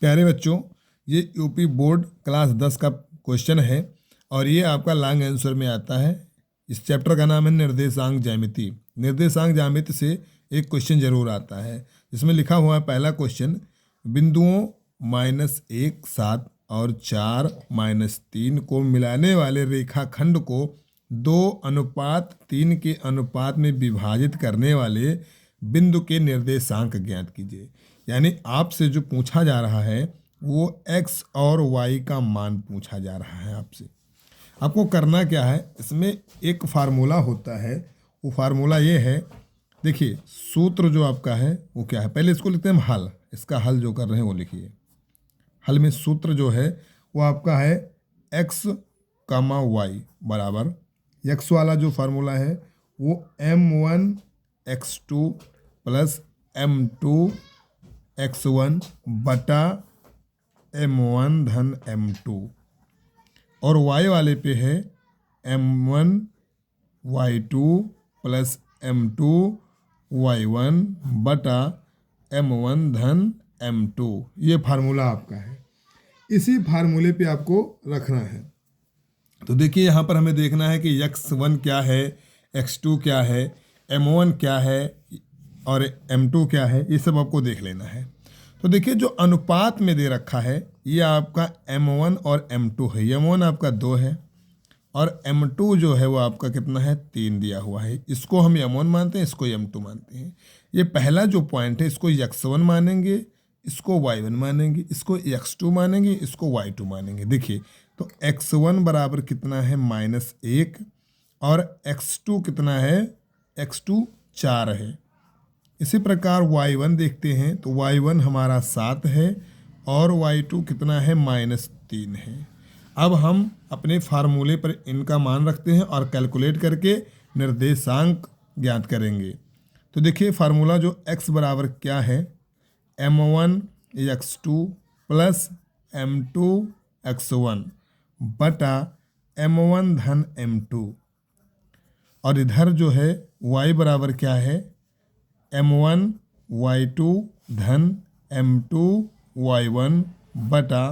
प्यारे बच्चों, ये यूपी बोर्ड क्लास 10 का क्वेश्चन है और ये आपका लॉन्ग आंसर में आता है। इस चैप्टर का नाम है निर्देशांक ज्यामिति। निर्देशांक ज्यामिति से एक क्वेश्चन जरूर आता है जिसमें लिखा हुआ है पहला क्वेश्चन, बिंदुओं -1, 7 और 4 -3 को मिलाने वाले रेखाखंड को 2:3 के अनुपात में विभाजित करने वाले बिंदु के निर्देशांक ज्ञात कीजिए। यानी आपसे जो पूछा जा रहा है वो x और y का मान पूछा जा रहा है आपसे। आपको करना क्या है, इसमें एक फार्मूला होता है, वो फार्मूला ये है, देखिए सूत्र जो आपका है वो क्या है, पहले इसको लिखते हैं हम हल। इसका हल जो कर रहे हैं वो लिखिए। हल में सूत्र जो है वो आपका है x, y बराबर, x वाला जो फार्मूला है वो m1 x2 plus m2 x1 बटा m1 धन m2, और y वाले पे है m1 y2 plus m2 y1 बटा m1 धन m2। ये फार्मूला आपका है, इसी फार्मूले पे आपको रखना है। तो देखिए यहाँ पर हमें देखना है कि x1 क्या है, x2 क्या है, m1 क्या है और m2 क्या है, ये सब आपको देख लेना है। तो देखिए जो अनुपात में दे रखा है ये आपका m1 और m2 है। m1 आपका 2 है और m2 जो है वो आपका कितना है, 3 दिया हुआ है। इसको हम m1 मानते हैं, इसको m2 मानते हैं। ये पहला जो पॉइंट है इसको x1 मानेंगे, इसको y1 मानेंगे, इसको x2 मानेंगे, इसको y2 मानेंगे। देखिए तो x1 बराबर कितना है, -1, और x2 कितना है, x2 4 है। इसी प्रकार y1 देखते हैं तो y1 हमारा 7 है और y2 कितना है, -3 है। अब हम अपने फार्मूले पर इनका मान रखते हैं और कैलकुलेट करके निर्देशांक ज्ञात करेंगे। तो देखिए फार्मूला जो x बराबर क्या है, m1 x2 plus m2 x1 बटा m1 धन m2, और इधर जो है y बराबर क्या है, m1 y2 धन m2 y1 बटा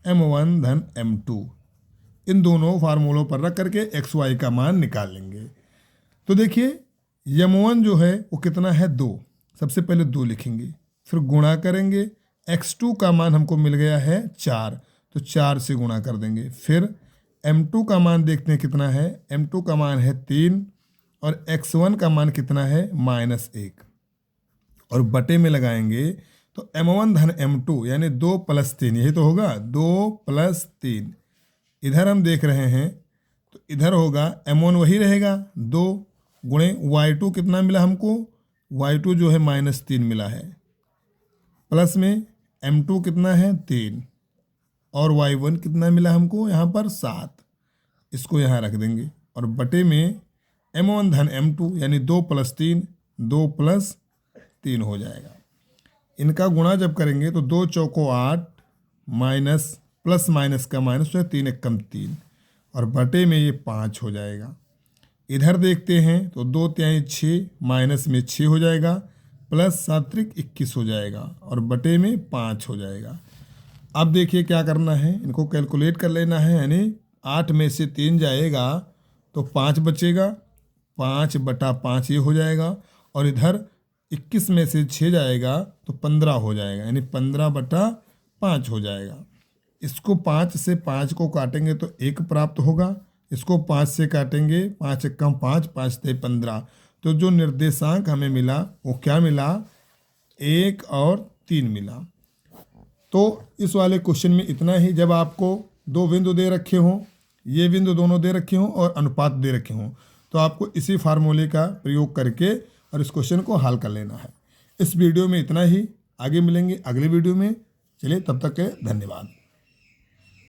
m1 धन m2। इन दोनों फार्मूलों पर रख करके x y का मान निकाल लेंगे। तो देखिए m1 जो है वो कितना है, 2। सबसे पहले 2 लिखेंगे, फिर गुणा करेंगे। x2 का मान हमको मिल गया है 4, तो 4 से गुणा कर देंगे। फिर m2 का मान देखते हैं कितना है, m2 का मान है 3 और x1 का मान कितना है, -1, और बटे में लगाएंगे तो m1 धन m2 यानी 2 + 3, यही तो होगा, 2 + 3। इधर हम देख रहे हैं तो इधर होगा m1 वही रहेगा 2 गुणे y2 कितना मिला हमको, y2 जो है -3 मिला है, प्लस में m2 कितना है 3 और y1 कितना मिला हमको यहाँ पर 7। इसको यहाँ रख देंगे और बटे में m1 धन m2 यानी 2 + 3, 2 + 3 हो जाएगा। इनका गुणा जब करेंगे तो 2 चौको 8 माइनस प्लस माइनस का माइनस है, 3 एकम 3 और बटे में ये 5 हो जाएगा। इधर देखते हैं तो 2 तिहाई 6 माइनस में 6 हो जाएगा, प्लस 7 त्रिक 21 हो जाएगा और बटे में 5 हो जाएगा। अब देखिए क्या करना है, इनको कैलकुलेट कर लेना है। यानी 8 में से 3 जाएगा तो 5 बचेगा, 5 बटा 5 ये हो जाएगा, और इधर 21 में से 6 जाएगा तो 15 हो जाएगा, यानी 15 बटा 5 हो जाएगा। इसको 5 से 5 को काटेंगे तो 1 प्राप्त होगा, इसको 5 से काटेंगे 5 एकम 5, 5 ते 15। तो जो निर्देशांक हमें मिला वो क्या मिला, 1 और 3 मिला। तो इस वाले क्वेश्चन में इतना ही। जब आपको 2 बिंदु दे रखे हों, ये बिंदु दोनों दे रखे हों और अनुपात दे रखे हों, तो आपको इसी फार्मूले का प्रयोग करके और इस क्वेश्चन को हल कर लेना है। इस वीडियो में इतना ही, आगे मिलेंगे अगले वीडियो में। चलिए तब तक के धन्यवाद।